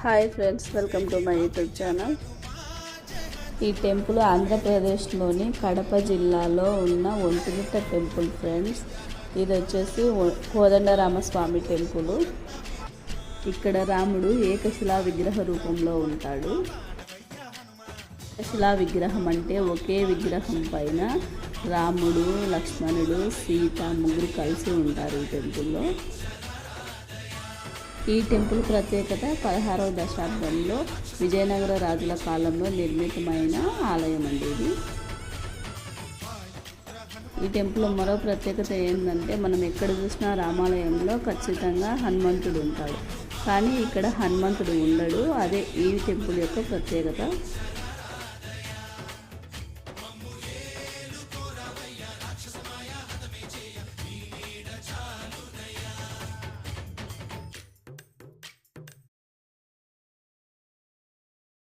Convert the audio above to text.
Hi friends, welcome to my YouTube channel. ఈ temple ఆంధ్రప్రదేశ్లోని కడప జిల్లాలో ఉన్న ఒంటిమిట్ట టెంపుల్ ఫ్రెండ్స్. ఇది వచ్చేసి కోదండరామస్వామి టెంపుల్. ఇక్కడ రాముడు ఏకశిలా విగ్రహ రూపంలో ఉంటాడు. ఏకశిలా విగ్రహం అంటే ఒకే విగ్రహం పైన రాముడు, లక్ష్మణుడు, సీత ముగ్గురు కలిసి ఉంటారు ఈ టెంపుల్లో. ఈ టెంపుల్ ప్రత్యేకత 16వ దశాబ్దంలో విజయనగర రాజుల కాలంలో నిర్మితమైన ఆలయం అండి ఇది. ఈ టెంపుల్ మరో ప్రత్యేకత ఏంటంటే, మనం ఎక్కడ చూసినా రామాలయంలో ఖచ్చితంగా హనుమంతుడు ఉంటాడు, కానీ ఇక్కడ హనుమంతుడు ఉండడు. అదే ఈ టెంపుల్ యొక్క ప్రత్యేకత.